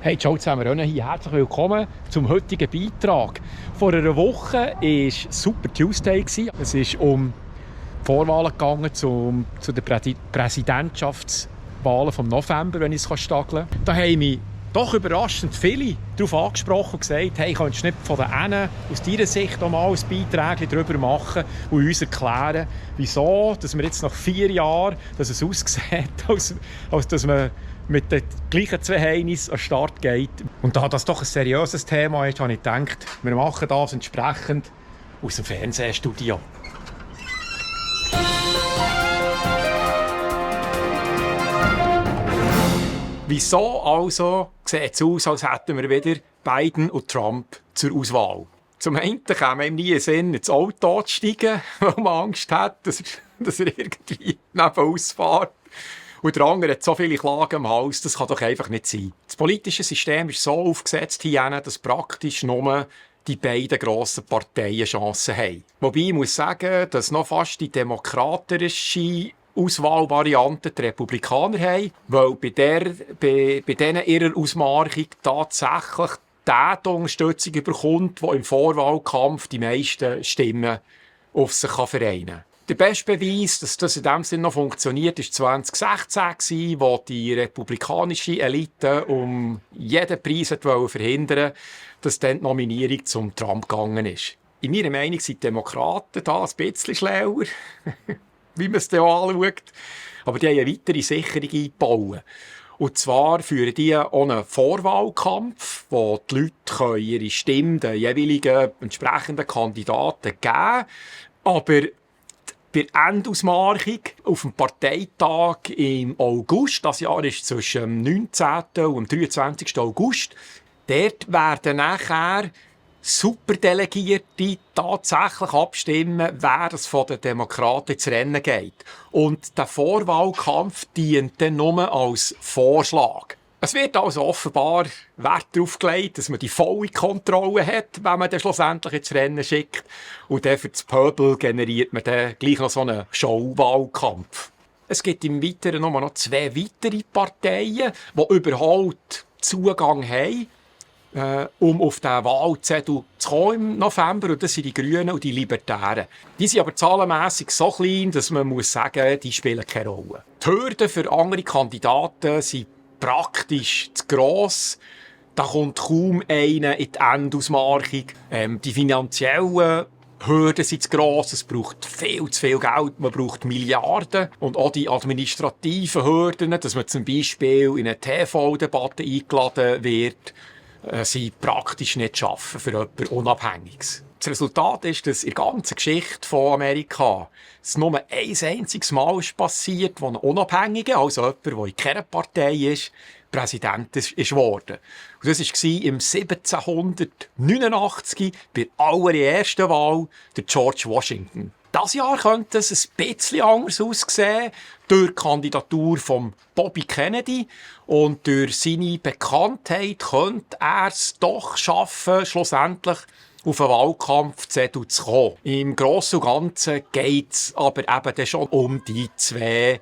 Hey, ciao zusammen, hier. Herzlich willkommen zum heutigen Beitrag. Vor einer Woche war Super Tuesday. Es ist um die Vorwahlen gegangen zu den Präsidentschaftswahlen vom November, wenn ich es stageln kann. Da haben mich doch überraschend viele darauf angesprochen und gesagt, hey, könntest du nicht von denen aus deiner Sicht auch mal ein Beitrag darüber machen und uns erklären, wieso dass wir jetzt nach 4 Jahren, dass es aussieht, als dass man mit den gleichen 2 Heinis an den Start geht. Und da das doch ein seriöses Thema ist, habe ich gedacht, wir machen das entsprechend aus dem Fernsehstudio. Wieso also sieht es aus, als hätten wir wieder Biden und Trump zur Auswahl? Zum einen käme einem nie in den Sinn, ins Auto zu steigen, weil man Angst hat, dass er irgendwie nebenaus fährt. Und der andere hat so viele Klagen am Hals, das kann doch einfach nicht sein. Das politische System ist so aufgesetzt hier, dass praktisch nur die beiden grossen Parteien Chancen haben. Wobei ich muss sagen, dass noch fast die demokratische Auswahlvariante die Republikaner haben, weil bei denen ihrer Ausmarchung tatsächlich der die Unterstützung bekommt, der im Vorwahlkampf die meisten Stimmen auf sich vereinen kann. Der beste Beweis, dass das in dem Sinne noch funktioniert, war 2016, wo die republikanische Elite um jeden Preis verhindern, dass dann die Nominierung zum Trump gegangen ist. In meiner Meinung sind die Demokraten da ein bisschen schlauer, wie man es dann anschaut. Aber die haben eine weitere Sicherung eingebaut. Und zwar führen die auch einen Vorwahlkampf, wo die Leute ihre Stimme den jeweiligen entsprechenden Kandidaten geben können. Aber bei der Endausmarchung auf dem Parteitag im August, das Jahr ist zwischen dem 19. und dem 23. August, dort werden nachher Superdelegierte tatsächlich abstimmen, wer es von den Demokraten ins Rennen geht. Und der Vorwahlkampf dient dann nur als Vorschlag. Es wird also offenbar Wert darauf gelegt, dass man die volle Kontrolle hat, wenn man dann schlussendlich ins Rennen schickt. Und dann für das Pöbel generiert man dann gleich noch so einen Showwahlkampf. Es gibt im Weiteren nur noch 2 weitere Parteien, die überhaupt Zugang haben, um auf den Wahlzettel zu kommen im November. Und das sind die Grünen und die Libertären. Die sind aber zahlenmässig so klein, dass man muss sagen, die spielen keine Rolle. Die Hürden für andere Kandidaten sind praktisch zu gross. Da kommt kaum einer in die Endausmarchung. Die finanziellen Hürden sind zu gross. Es braucht viel zu viel Geld. Man braucht Milliarden. Und auch die administrativen Hürden, dass man zum Beispiel in eine TV-Debatte eingeladen wird, sind praktisch nicht zu schaffen für jemanden Unabhängiges. Das Resultat ist, dass in der ganzen Geschichte von Amerika es nur ein einziges Mal ist passiert, wo ein Unabhängiger, also jemand, der in keiner Partei ist, Präsident ist geworden. Und das war im 1789 bei der allerersten Wahl der George Washington. Dieses Jahr könnte es ein bisschen anders aussehen, durch die Kandidatur von Bobby Kennedy. Und durch seine Bekanntheit könnte er es doch schaffen, schlussendlich auf einen Wahlkampfzettel zu kommen. Im Grossen und Ganzen geht es aber eben dann schon um die 2,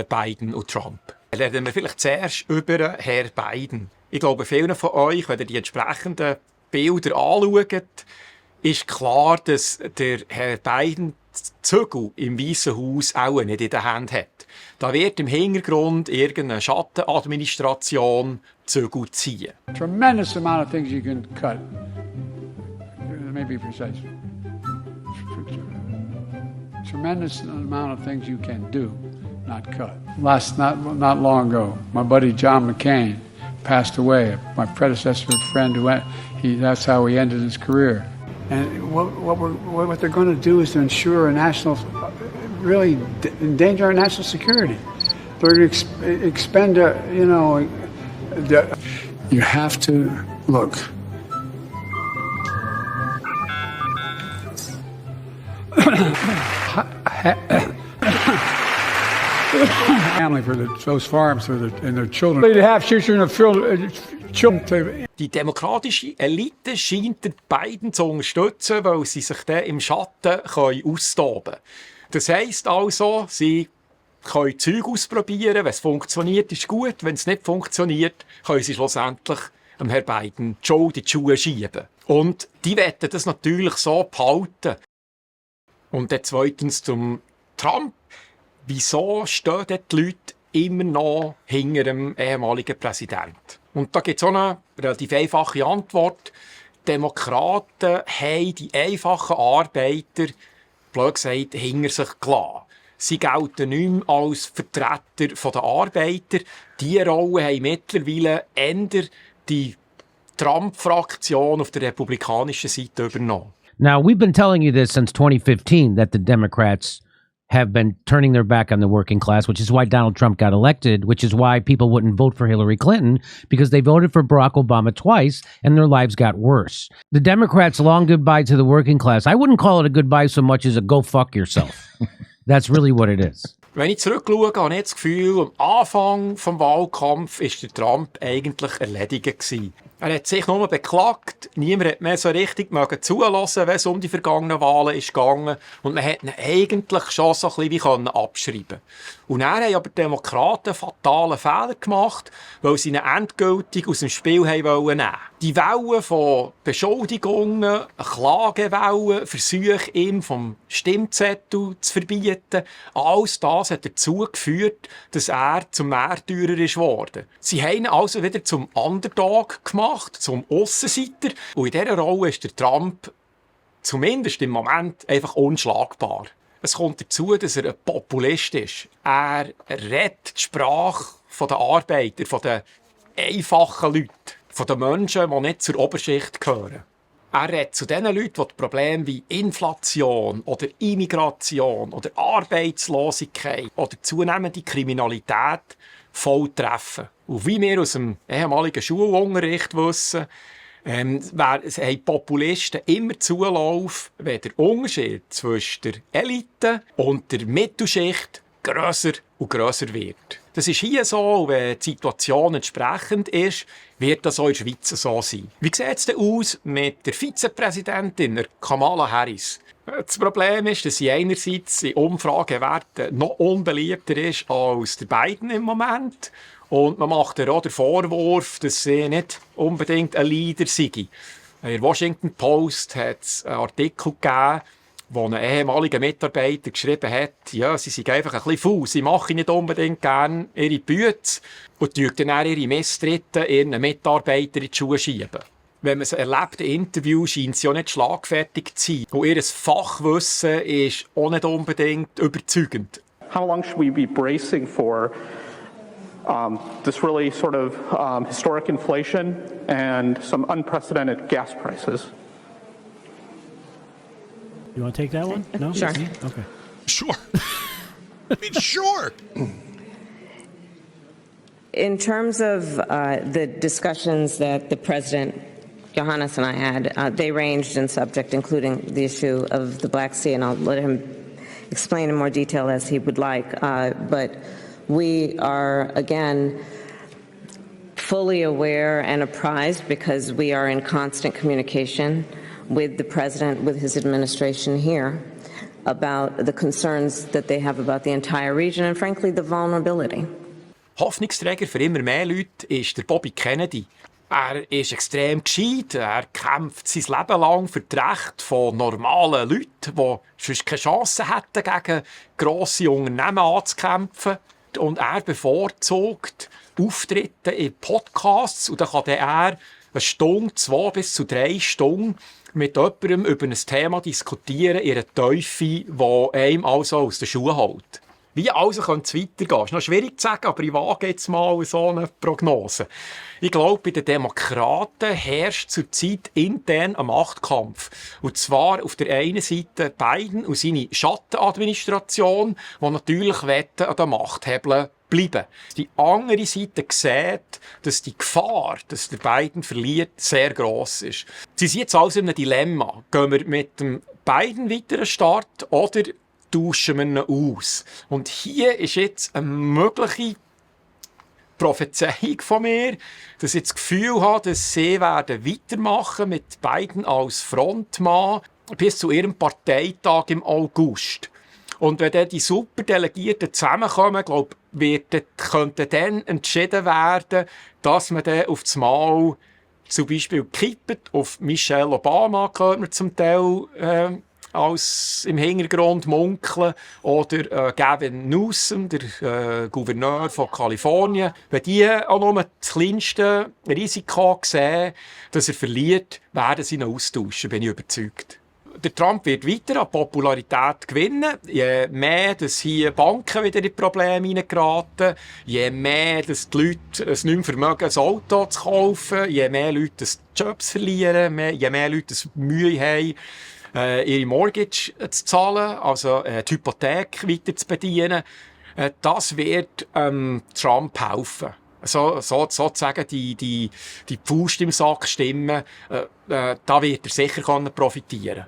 Biden und Trump. Reden wir vielleicht zuerst über Herrn Biden. Ich glaube, vielen von euch, wenn ihr die entsprechenden Bilder anschaut, ist klar, dass der Herr Biden die Zügel im Weißen Haus auch nicht in der Hand hat. Da wird im Hintergrund irgendeine Schattenadministration Zügel ziehen. Tremendous amount of things you can cut. Let me be precise. Tremendous amount of things you can do, not cut. Not long ago, my buddy John McCain passed away. My predecessor friend that's how he ended his career. And what they're going to do is to ensure really endanger our national security. They're going to expend, you have to look. Family for those farms and their children. They have children of children. Die demokratische Elite scheint den Biden zu unterstützen, weil sie sich dann im Schatten austoben können. Das heisst also, sie können Zeug ausprobieren. Wenn es funktioniert, ist gut. Wenn es nicht funktioniert, können sie schlussendlich Herrn Biden die Schuld in die Schuhe schieben. Und die wollen das natürlich so behalten. Und dann zweitens zum Trump. Wieso stehen dort die Leute immer noch hinter dem ehemaligen Präsidenten? Und da gibt es auch eine relativ einfache Antwort. Demokraten haben die einfachen Arbeiter, blöd gesagt, hinter sich gelassen. Sie gelten nicht mehr als Vertreter der Arbeiter. Diese Rolle haben mittlerweile eher die Trump-Fraktion auf der republikanischen Seite übernommen. Now, we've been telling you this since 2015, that the Democrats have been turning their back on the working class, which is why Donald Trump got elected, which is why people wouldn't vote for Hillary Clinton, because they voted for Barack Obama twice and their lives got worse. The Democrats' long goodbye to the working class, I wouldn't call it a goodbye so much as a go fuck yourself. That's really what it is. Wenn ich zurückschaue, habe ich das Gefühl, am Anfang des Wahlkampfs war der Trump eigentlich erledigt gewesen. Er hat sich nur beklagt, niemand hat mehr so richtig zulassen, wenn es um die vergangenen Wahlen ist gegangen. Und man hat ihn eigentlich schon so ein bisschen wie abschreiben. Und dann haben aber die Demokraten einen fatalen Fehler gemacht, weil sie ihn endgültig aus dem Spiel nehmen wollten. Die Welle von Beschuldigungen, Klagewellen, Versuche, ihm vom Stimmzettel zu verbieten, alles das hat dazu geführt, dass er zum Märtyrer geworden ist. Sie haben ihn also wieder zum Underdog gemacht, zum Aussenseiter. Und in dieser Rolle ist der Trump zumindest im Moment einfach unschlagbar. Es kommt dazu, dass er ein Populist ist. Er redet die Sprache der Arbeiter, von den einfachen Leuten, von den Menschen, die nicht zur Oberschicht gehören. Er redet zu den Leuten, die Probleme wie Inflation oder Immigration oder Arbeitslosigkeit oder zunehmende Kriminalität voll treffen. Und wie wir aus dem ehemaligen Schulunterricht wissen, haben Populisten immer Zulauf, wenn der Unterschied zwischen der Elite und der Mittelschicht grösser und grösser wird. Das ist hier so, wenn die Situation entsprechend ist, wird das auch in der Schweiz so sein. Wie sieht es denn aus mit der Vizepräsidentin, der Kamala Harris? Das Problem ist, dass sie einerseits in Umfragewerten noch unbeliebter ist als der Biden im Moment. Und man macht ihr auch den Vorwurf, dass sie nicht unbedingt ein Leader sei. In der Washington Post hat es einen Artikel gegeben, wo ein ehemaliger Mitarbeiter geschrieben hat, ja, sie sind einfach ein bisschen faul, sie machen nicht unbedingt gerne ihre Bütze und dann ihre Misstritte ihren Mitarbeitern in die Schuhe schieben. Wenn man sie erlebt in Interviews, scheint sie auch nicht schlagfertig zu sein. Und ihr Fachwissen ist auch nicht unbedingt überzeugend. How long should we be bracing for this really sort of historic inflation and some unprecedented gas prices? You want to take that one? No? Sure. Okay. Sure. I mean, sure. In terms of the discussions that the President, Johannes, and I had, they ranged in subject, including the issue of the Black Sea, and I'll let him explain in more detail as he would like. But we are, again, fully aware and apprised because we are in constant communication with the President, with his administration here, about the concerns that they have about the entire region and, frankly, the vulnerability. Hoffnungsträger für immer mehr Leute ist der Bobby Kennedy. Er ist extrem gescheit. Er kämpft sein Leben lang für das Recht von normalen Leuten, die sonst keine Chance hätten, gegen grosse Unternehmen anzukämpfen. Und er bevorzugt Auftritte in Podcasts. Und dann kann er eine Stunde, 2 bis zu 3 Stunden mit jemandem über ein Thema diskutieren, in einer Teufel, die einem also aus den Schuhen holt. Wie also könnte es weitergehen? Es ist noch schwierig zu sagen, aber ich wage jetzt mal so eine Prognose. Ich glaube, bei den Demokraten herrscht zurzeit intern ein Machtkampf. Und zwar auf der einen Seite Biden und seine Schattenadministration, die natürlich an den Machthebeln bleiben. Die andere Seite sieht, dass die Gefahr, dass der Biden verliert, sehr gross ist. Sie sind jetzt also in einem Dilemma. Gehen wir mit dem Biden weiter an den Start oder tauschen wir ihn aus? Und hier ist jetzt eine mögliche Prophezeiung von mir, dass ich das Gefühl habe, dass sie werden weitermachen mit Biden als Frontmann bis zu ihrem Parteitag im August. Und wenn dann die Superdelegierten zusammenkommen, könnte dann entschieden werden, dass man dann auf das Mal zum Beispiel gekippt. Auf Michelle Obama hört man zum Teil als im Hintergrund munkeln. Oder Gavin Newsom, der Gouverneur von Kalifornien. Wenn die auch nur das kleinste Risiko sehen, dass er verliert, werden sie ihn austauschen, bin ich überzeugt. Der Trump wird weiter an Popularität gewinnen. Je mehr dass hier Banken wieder in Probleme hineingeraten, je mehr dass die Leute es nicht mehr vermögen, ein Auto zu kaufen, je mehr Leute das Jobs verlieren, je mehr Leute es Mühe haben, ihre Mortgage zu zahlen, also die Hypothek weiter zu bedienen, das wird Trump helfen. Sozusagen die Faust im Sack stimmen, da wird er sicher profitieren können.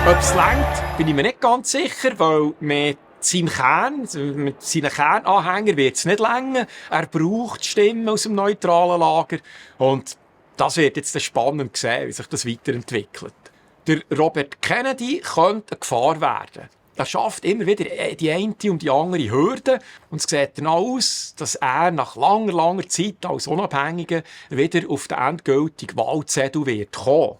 Ob es reicht, bin ich mir nicht ganz sicher, weil mit seinem mit seinen Kernanhängern wird es nicht länger. Er braucht Stimmen aus dem neutralen Lager. Und das wird jetzt spannend sehen, wie sich das weiterentwickelt. Der Robert Kennedy könnte eine Gefahr werden. Er schafft immer wieder die eine und die andere Hürde. Und es sieht dann aus, dass er nach langer Zeit als Unabhängiger wieder auf den endgültigen Wahlzettel wird kommen.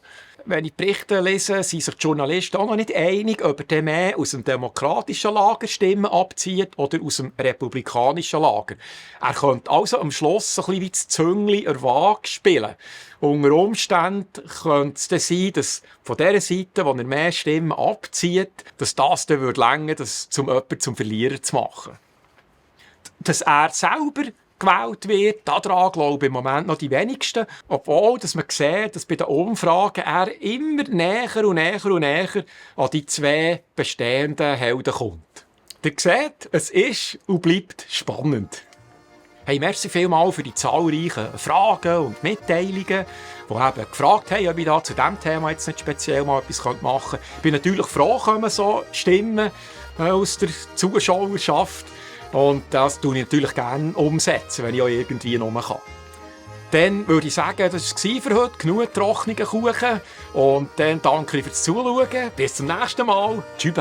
Wenn ich Berichte lese, sind sich die Journalisten auch noch nicht einig, ob er mehr aus dem demokratischen Lager Stimmen abzieht oder aus dem republikanischen Lager. Er könnte also am Schluss ein bisschen wie das Züngli der Waage spielen. Unter Umständen könnte es dann sein, dass von der Seite, wo er mehr Stimmen abzieht, dass das dann reichen würde, jemanden zum Verlierer zu machen. Dass er selber gewählt wird, daran glauben im Moment noch die wenigsten. Obwohl, dass man sieht, dass bei den Umfragen er immer näher an die zwei bestehenden Helden kommt. Ihr seht, es ist und bleibt spannend. Hey, merci vielmals für die zahlreichen Fragen und Mitteilungen, die eben gefragt haben, ob ich da zu diesem Thema jetzt nicht speziell mal etwas machen könnte. Ich bin natürlich froh, kommen so Stimmen aus der Zuschauerschaft. Und das tue ich natürlich gerne umsetzen, wenn ich auch irgendwie noch kann. Dann würde ich sagen, das war für heute. Genug trockenen Kuchen. Und dann danke ich fürs Zuschauen. Bis zum nächsten Mal. Tschüss.